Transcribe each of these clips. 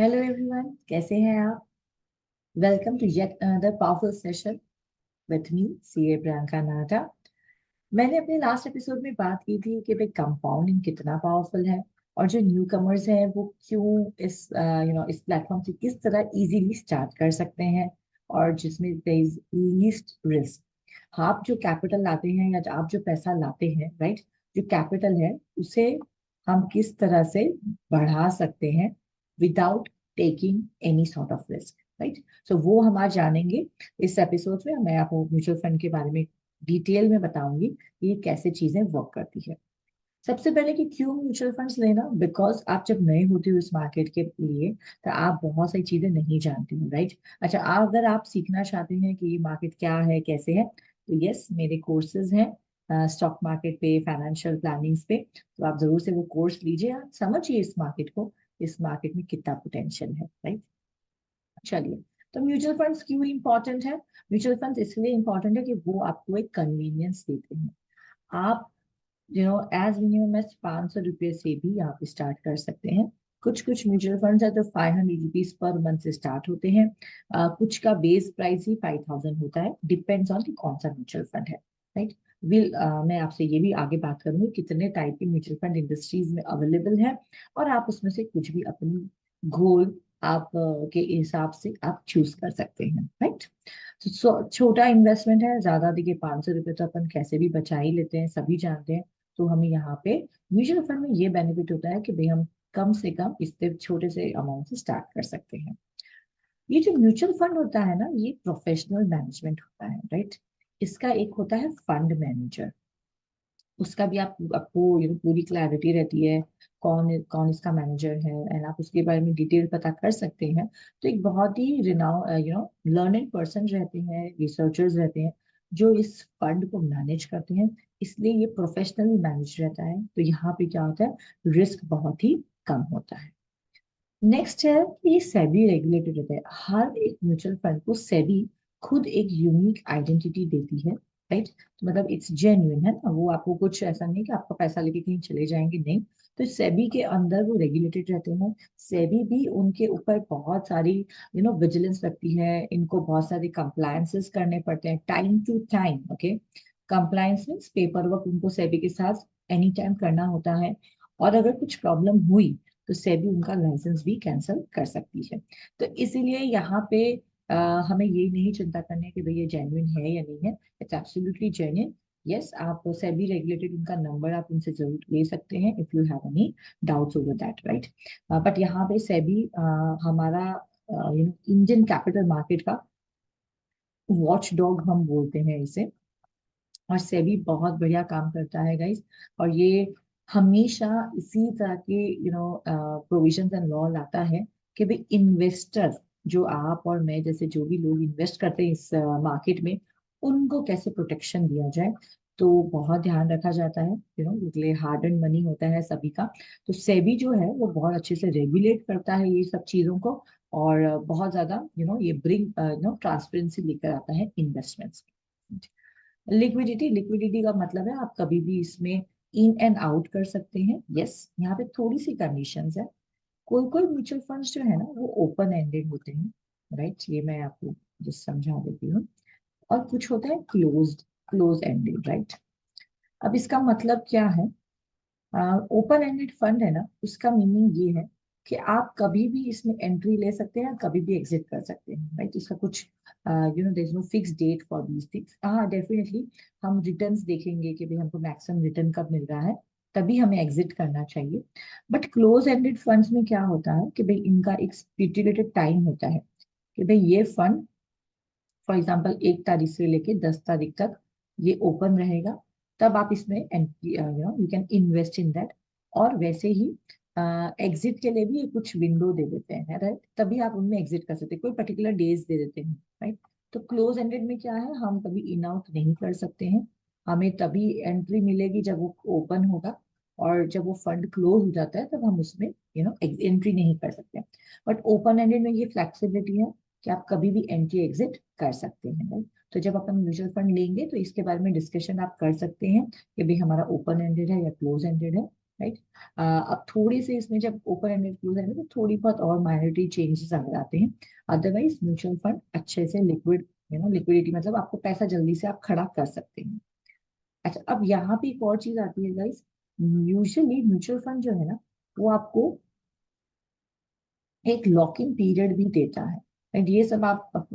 Hello everyone, कैसे हैं आप? Welcome to yet another powerful session with me CA Priyanka Nata. मैंने अपने लास्ट एपिसोड में बात की थी कि भाई कंपाउंडिंग कितना पावरफुल है और जो न्यू कमर्स हैं वो क्यों इस इस प्लेटफॉर्म से किस तरह इजीली स्टार्ट कर सकते हैं और जिसमें देयर इज लीस्ट रिस्क। आप जो कैपिटल लाते हैं या आप जो पैसा लाते हैं, राइट, जो कैपिटल है उसे हम किस तरह से बढ़ा सकते हैं without taking any sort of risk, right. So वो हम आज जानेंगे इस एपिसोड में। मैं आपको म्यूचुअल फंड के बारे में डिटेल में बताऊंगी कि ये कैसे चीजें वर्क करती है। सबसे पहले कि क्यों म्यूचुअल फंड्स लेना, बिकॉज आप जब नए होते हो इस मार्केट के लिए तो आप बहुत सारी चीजें नहीं जानते हो, राइट। अच्छा, अगर आप सीखना चाहते हैं कि ये मार्केट क्या है, कैसे है, तो यस, मेरे कोर्सेज हैं स्टॉक मार्केट पे, फाइनेंशियल प्लानिंग पे। तो आप जरूर से वो कोर्स लीजिए, आप समझिए इस मार्केट को, इस मार्केट में कितना पोटेंशियल है, राइट। चलिए, तो म्यूचुअल फंड्स क्यों इंपॉर्टेंट है? म्यूचुअल फंड्स इसलिए इंपॉर्टेंट है कि वो आपको एक कन्वीनियंस देते हैं। आप एज मिनिमम एज 500 रुपये से भी आप स्टार्ट कर सकते हैं। कुछ कुछ म्यूचुअल फंड्स है तो 500 रुपीज पर मंथ से स्टार्ट होते हैं। कुछ का बेस प्राइस ही 5000 होता है, डिपेंड्स ऑन कि कौन सा म्यूचुअल फंड है, राइट। मैं आपसे ये भी आगे बात करूंगी कितने टाइप के म्यूचुअल फंड इंडस्ट्रीज में अवेलेबल है और आप उसमें से कुछ भी अपनी गोल आप के हिसाब से आप चूज कर सकते हैं, राइट। छोटा इन्वेस्टमेंट है, ज्यादा देखिए 500 रुपये तो अपन कैसे भी बचा ही लेते हैं, सभी जानते हैं। तो हमें यहाँ पे म्यूचुअल फंड में ये बेनिफिट होता है कि भाई हम कम से कम इससे छोटे से अमाउंट से स्टार्ट कर सकते हैं। ये जो म्यूचुअल फंड होता है ना, ये प्रोफेशनल मैनेजमेंट होता है, राइट। इसका एक होता है फंड मैनेजर, उसका भी आपको पूरी क्लैरिटी रहती है कौन कौन इसका मैनेजर है, एंड आप उसके बारे में डिटेल पता कर सकते हैं। तो एक बहुत ही रिनाउ लर्निंग पर्सन रहते हैं, रिसर्चर्स रहते हैं जो इस फंड को मैनेज करते हैं, इसलिए ये प्रोफेशनली मैनेज रहता है। तो यहाँ पे क्या होता है, रिस्क बहुत ही कम होता है। नेक्स्ट है कि ये सेबी रेगुलेटेड होता है। हर एक म्यूचुअल फंड को सेबी खुद एक यूनिक आइडेंटिटी देती है, राइट। तो मतलब इट्स जेन्युइन है ना, वो आपको कुछ ऐसा नहीं कि आपका पैसा लेके कहीं चले जाएंगे, नहीं। तो सेबी के अंदर वो रेगुलेटेड रहते हैं। सेबी भी उनके ऊपर बहुत सारी विजिलेंस रखती है, इनको बहुत सारे कंप्लायंसेस करने पड़ते हैं time to time, okay. Compliance means paper work उनको सेबी के साथ एनी टाइम करना होता है। और अगर कुछ प्रॉब्लम हुई तो सेबी उनका लाइसेंस भी कैंसिल कर सकती है। तो इसीलिए यहाँ पे अ, हमें ये नहीं चिंता करनी है कि भाई ये जेन्युइन है या नहीं है। It's absolutely genuine. यस, आप सेबी रेगुलेटेड उनका नंबर आप उनसे जरूर ले सकते हैं if you have any doubts over that, right. But यहाँ पे सेबी हमारा इंडियन कैपिटल मार्केट का वॉच डॉग हम बोलते हैं इसे। और सेबी बहुत बढ़िया काम करता है गाइस। और ये हमेशा इसी तरह के प्रोविजंस एंड लॉ लाता है कि भाई इन्वेस्टर, जो आप और मैं जैसे जो भी लोग इन्वेस्ट करते हैं इस मार्केट में, उनको कैसे प्रोटेक्शन दिया जाए। तो बहुत ध्यान रखा जाता है, इसलिए हार्ड एंड मनी होता है सभी का। तो सेबी जो है वो बहुत अच्छे से रेगुलेट करता है ये सब चीजों को। और बहुत ज्यादा ये ब्रिंग ट्रांसपेरेंसी लेकर आता है इन्वेस्टमेंट्स। लिक्विडिटी, लिक्विडिटी का मतलब है आप कभी भी इसमें इन एंड आउट कर सकते हैं। यस, यहाँ पे थोड़ी सी कंडीशंस है। कोई कोई म्यूचुअल फंड्स जो है ना वो ओपन एंडेड होते हैं, राइट। ये मैं आपको जस्ट समझा देती हूँ। और कुछ होता है क्लोज एंडेड, राइट। अब इसका मतलब क्या है? ओपन एंडेड फंड है ना, उसका मीनिंग ये है कि आप कभी भी इसमें एंट्री ले सकते हैं, कभी भी एग्जिट कर सकते हैं, राइट। इसका कुछ there is no fix date for these things. हाँ, डेफिनेटली हम रिटर्न्स देखेंगे कि भाई हमको मैक्सिमम रिटर्न कब मिल रहा है, तभी हमें एग्जिट करना चाहिए। बट क्लोज एंडेड फंड्स में क्या होता है कि भाई इनका एक स्टिपुलेटेड टाइम होता है कि भाई ये फंड फॉर एग्जाम्पल 1 तारीख से लेके 10 तारीख तक ये ओपन रहेगा, तब आप इसमें you can invest in that. और वैसे ही एग्जिट के लिए भी ये कुछ विंडो दे देते हैं, राइट, तभी आप उनमें एग्जिट कर सकते हैं, कोई पर्टिकुलर डेज दे देते हैं, राइट। तो क्लोज एंडेड में क्या है, हम कभी इन आउट नहीं कर सकते हैं, हमें तभी एंट्री मिलेगी जब वो ओपन होगा। और जब वो फंड क्लोज हो जाता है तब हम उसमें एंट्री नहीं कर सकते। बट ओपन एंडेड में ये फ्लेक्सिबिलिटी है कि आप कभी भी एंट्री एग्जिट कर सकते हैं, राइट। तो जब अपन म्यूचुअल फंड लेंगे तो इसके बारे में डिस्कशन आप कर सकते हैं कि भाई हमारा ओपन एंडेड है या क्लोज एंडेड है, राइट। अब थोड़े से इसमें जब ओपन एंडेड क्लोज एंडेड तो थोड़ी बहुत और माइनॉरिटी चेंजेस आ जाते हैं। अदरवाइज म्यूचुअल फंड अच्छे से लिक्विड, लिक्विडिटी मतलब आपको पैसा जल्दी से आप खड़ा कर सकते हैं। अच्छा, अब यहाँ पे एक और चीज आती है गाइस। यूजुअली म्यूचुअल फंड जो है ना, वो आपको एक लॉक इन पीरियड भी देता है। एंड ये सब आप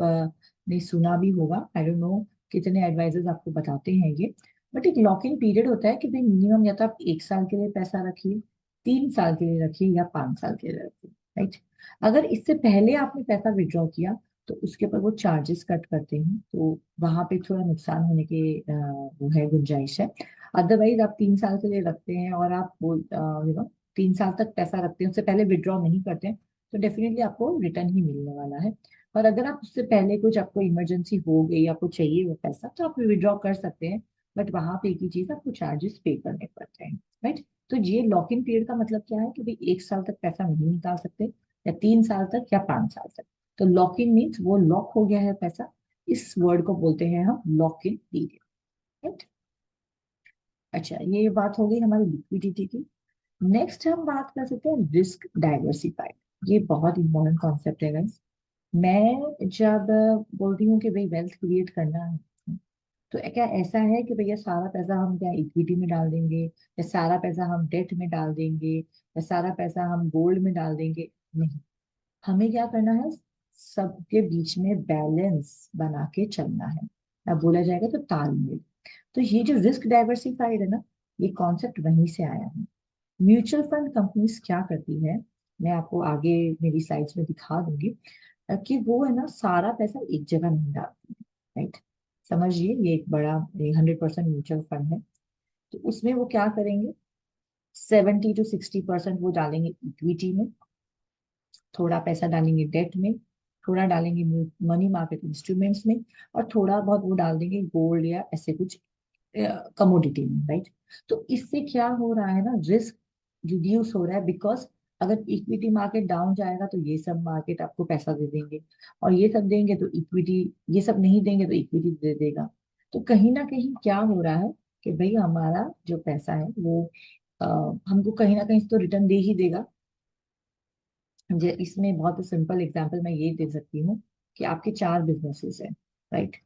ने सुना भी होगा, आई डोंट नो कितने एडवाइजर्स आपको बताते हैं ये। बट एक लॉक इन पीरियड होता है कि भाई मिनिमम या तो आप 1 साल के लिए पैसा रखिए, 3 साल के लिए रखिए, या 5 साल के लिए रखिए, राइट। अगर इससे पहले आपने पैसा विड्रॉ किया तो उसके ऊपर वो चार्जेस कट करते हैं, तो वहां पे थोड़ा नुकसान होने के वो है, गुंजाइश है। अदरवाइज आप 3 साल के लिए रखते हैं और आप वो 3 साल तक पैसा रखते हैं, उससे पहले विड्रॉ नहीं करते हैं, तो डेफिनेटली आपको रिटर्न ही मिलने वाला है। और अगर आप उससे पहले कुछ आपको इमरजेंसी हो गई, आपको चाहिए वो पैसा, तो आप विड्रॉ कर सकते हैं। बट वहां पे एक ही चीज, आपको चार्जेस पे करने पड़ते हैं, राइट। तो ये लॉक इन पीरियड का मतलब क्या है कि भाई 1 साल तक पैसा नहीं निकाल सकते, या 3 साल तक, या 5 साल तक। तो लॉक इन मीन्स वो लॉक हो गया है पैसा। इस वर्ड को बोलते हैं हम लॉक इन पीरियड, राइट। अच्छा, ये बात हो गई हमारी लिक्विडिटी की। नेक्स्ट हम बात कर सकते हैं रिस्क डाइवर्सिफाइड। ये बहुत इंपॉर्टेंट कॉन्सेप्ट है गाइस। मैं जब बोलती हूँ कि भाई वेल्थ क्रिएट करना है, तो क्या ऐसा है कि भैया सारा पैसा हम क्या इक्विटी में डाल देंगे, या सारा पैसा हम डेट में डाल देंगे, या सारा पैसा हम गोल्ड में डाल देंगे? नहीं, हमें क्या करना है, सबके बीच में बैलेंस बना के चलना है। अब बोला जाएगा तो तालमेल। तो ये जो रिस्क डाइवर्सिफाइड है ना, ये कॉन्सेप्ट वहीं से आया है। म्यूचुअल फंड कंपनीज क्या करती है, मैं आपको आगे मेरी स्लाइड्स में दिखा दूंगी, कि वो है ना सारा पैसा एक जगह नहीं डालती है, राइट। समझिए, ये एक बड़ा 100% म्यूचुअल फंड है। तो उसमें वो क्या करेंगे, 70 to 60% वो डालेंगे इक्विटी में, थोड़ा पैसा डालेंगे डेट में, थोड़ा डालेंगे मनी मार्केट इंस्ट्रूमेंट्स में, और थोड़ा बहुत वो डाल देंगे गोल्ड या ऐसे कुछ कमोडिटी में, राइट। तो इससे क्या हो रहा है ना, रिस्क रिड्यूस हो रहा है। बिकॉज अगर इक्विटी मार्केट डाउन जाएगा तो ये सब मार्केट आपको पैसा दे देंगे, और ये सब देंगे तो इक्विटी, ये सब नहीं देंगे तो इक्विटी दे देगा। तो कहीं ना कहीं क्या हो रहा है कि भाई हमारा जो पैसा है वो हमको कहीं ना कहीं से तो रिटर्न दे ही देगा। इसमें बहुत सिंपल एग्जांपल मैं ये दे सकती हूँ कि आपके 4 बिजनेसेस हैं, राइट।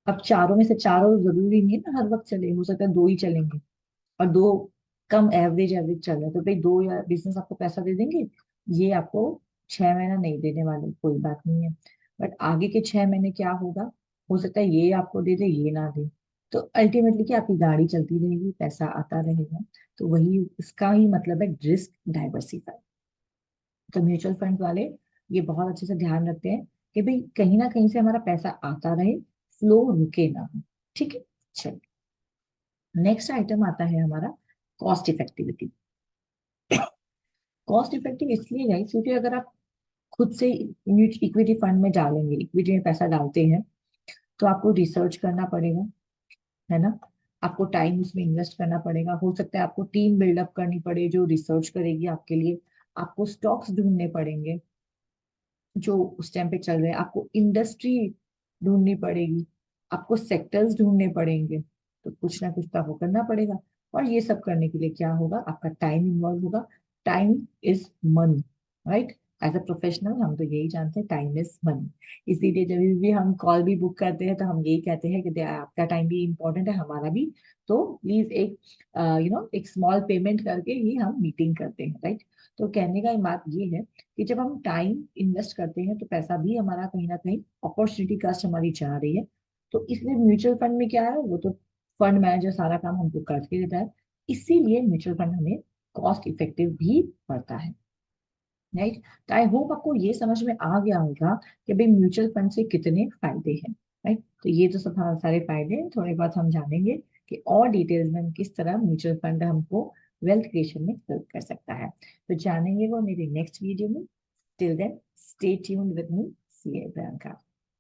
अब चारों में से चारों जरूरी नहीं है ना हर वक्त चले, हो सकता है दो ही चलेंगे, और दो कम एवरेज एवरेज चल रहा है, तो भाई दो या बिजनेस आपको पैसा दे देंगे। ये आपको 6 महीना नहीं देने वाले, कोई बात नहीं है। बट आगे के 6 महीने क्या होगा, हो सकता है ये आपको दे दे, ये ना दे। तो अल्टीमेटली क्या, आपकी गाड़ी चलती रहेगी, पैसा आता रहेगा। तो वही इसका ही मतलब है रिस्क डाइवर्सिफाई। तो म्यूचुअल फंड वाले ये बहुत अच्छे से ध्यान रखते हैं कि भाई कहीं ना कहीं से हमारा पैसा आता रहे, फ्लो रुके ना। ठीक है, चलिए। नेक्स्ट आइटम आता है हमारा कॉस्ट इफेक्टिविटी। कॉस्ट इफेक्टिव इसलिए है क्योंकि अगर आप खुद से इक्विटी फंड में डालेंगे, इक्विटी में पैसा डालते हैं, तो आपको रिसर्च करना पड़ेगा, है ना। आपको टाइम उसमें इन्वेस्ट करना पड़ेगा, हो सकता है आपको टीम बिल्डअप करनी पड़े जो रिसर्च करेगी आपके लिए। आपको स्टॉक्स ढूंढने पड़ेंगे जो उस टाइम पे चल रहे हैं, आपको इंडस्ट्री ढूंढनी पड़ेगी, आपको सेक्टर्स ढूंढने पड़ेंगे। तो कुछ ना कुछ तो आपको करना पड़ेगा। और ये सब करने के लिए क्या होगा, आपका टाइम इन्वॉल्व होगा। Time is money, right. As a professional हम तो यही जानते हैं, टाइम इज मनी। इसीलिए जब भी हम कॉल भी बुक करते हैं तो हम यही कहते हैं कि आपका टाइम भी इम्पोर्टेंट है, हमारा भी। तो प्लीज एक एक स्मॉल पेमेंट करके ही हम मीटिंग करते हैं, राइट। तो कहने का बात ये है कि जब हम टाइम इन्वेस्ट करते हैं तो पैसा भी हमारा कहीं ना कहीं, अपॉर्चुनिटी कास्ट हमारी जा रही है। तो इसलिए म्यूचुअल फंड में क्या है, वो तो फंड मैनेजर सारा काम हमको करके देता है। इसीलिए म्यूचुअल फंड हमें कॉस्ट इफेक्टिव भी पड़ता है, राइट। तो आई होप आपको ये समझ में आ गया होगा कि भाई म्यूचुअल फंड से कितने फायदे हैं, राइट। तो ये तो सब सारे फायदे हैं, थोड़े बहुत हम जानेंगे कि और डिटेल्स में किस तरह म्यूचुअल फंड हमको वेल्थ क्रिएशन में हेल्प कर सकता है। तो जानेंगे वो मेरी नेक्स्ट वीडियो में। Till then stay tuned with me, C A Priyanka.